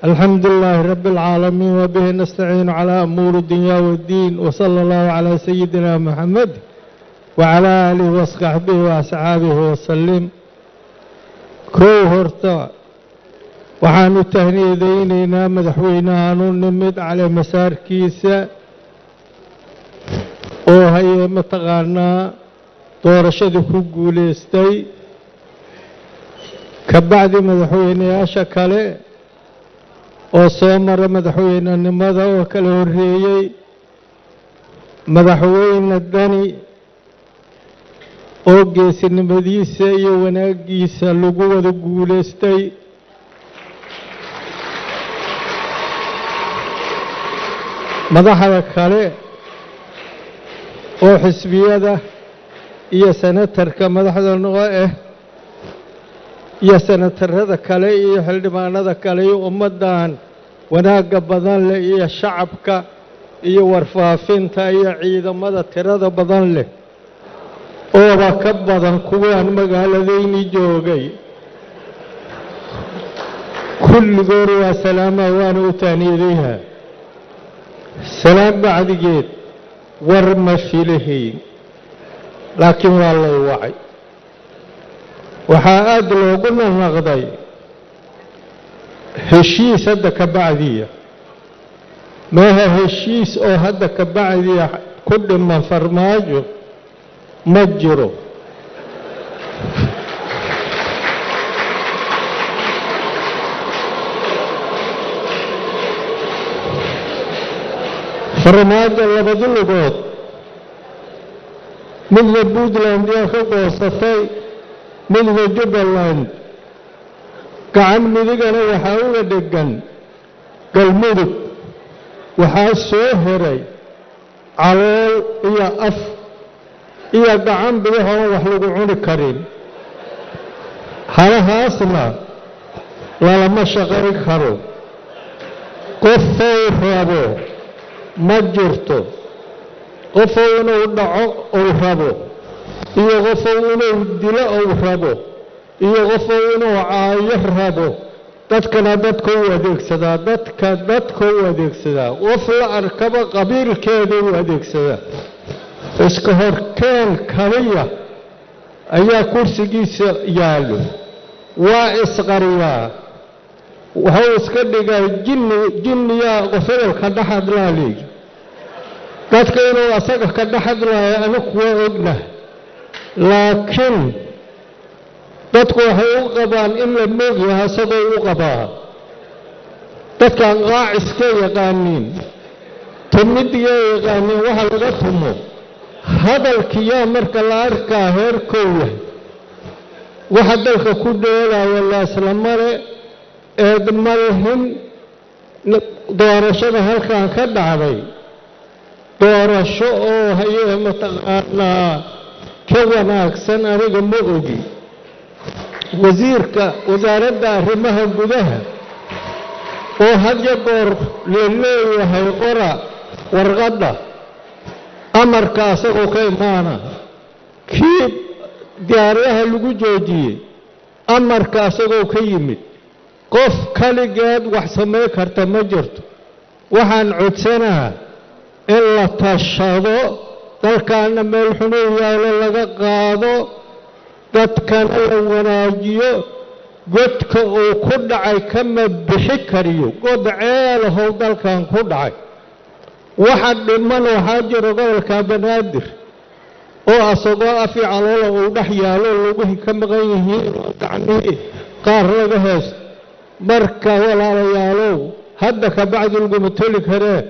الحمد لله رب العالمين وبه نستعين على أمور الدنيا والدين وصلى الله على سيدنا محمد وعلى آله وصحبه وأصحابه وسلم كوهرتا وحانو تهنيدينينا مدحوينا نمد على مسار كيسا وهي متغانا دورشد كوغوليستي كبعد مدحوينا شكله oo soo mara madaxweynenimada oo kala horeeyay madaxweyne dani oo geesinimadiisa iyo wanaagiisa lagu wada guuleystay madaxda kale oo xisbiyada iyo senatarka madaxda noo iyo senatarada kale iyo xildhibaanada kale iyo ummadan wanaaga badan leh iyo shacabka iyo warfaafinta iyo ciidamada tirada badan leh oo ka badan kuwaan magaaladayni joogay kulligood waa salaama waan u taaniyadayha salaam bacdigeed war ma filahayn laakiin waa lay wacay waxaa aad loogu naqday heshiis hadda ka bacdiya maaha heshiis oo hadda ka bacdiya ku dhiman farmaajo ma jiro farmaajo labada lugood midna Puntland yaa ka goosatay midna Jubbaland gacan midigana waxaa uga dhegan galmudug waxaa soo heray calool iyo af iyo gacan bidixoon wax lagu cuni karin halahaasna lalama shaqayn karo qofou rabo ma jirto qofou inuu dhaco ou rabo iyo qofou inuu dilo ou rabo iyo qofou inuu caayo rabo dadkana dadka u adeegsadaa dadka u adeegsadaa qof la arkaba qabiilkeeda u adeegsadaa iska horkeen kaliya ayaa kursigiisa yaallo waa isqariyaa wuxuu iska dhigaa jinniyaa qofeelka dhaxadlaaleey dadka inuu asaga ka dhaxadlaayo anigu waa ogna laakiin dadku waxay u qabaan in la moogyahay asagoo u qabaa dadkaan qaaciska yaqaaniin tumidiga yaqaaniin waxa laga tumo hadalkiyaa marka la arkaa heerkow yahay waxa dalka ku dheelaya la isla mare eed malehin doorashada halkan ka dhacday doorasho oo hayee mataqaanaa ka wanaagsan aniga ma ogi wasiirka wasaaradda arrimaha gudaha oo had iyo goor leeyahay qora warqadda amarka asagoo ka imaana kii diyaaradaha lagu joojiyey amarka asagoo ka yimid qof kaligeed wax samayn karta ma jirto waxaan codsanahaa in la tashado dalkaana meel xunuu yaalo laga qaado dadkana la wanaajiyo godka uu ku dhacay kama bixi kariyo god ceelahow dalkan ku dhacay waxa dhiman waxaa jiro gobolka banaadir oo asagoo afi caloola uu dhex yaalo laguhi ka maqan yihiin oo gacmihii qaar laga heesto marka walaalayaalow hadda ka bacdi laguma toli karee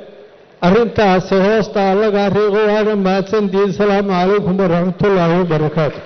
arrintaasi hoosta laga riiqo waana mahadsantihiin asalaamu calaykum waraxmatullaahi wabarakaatu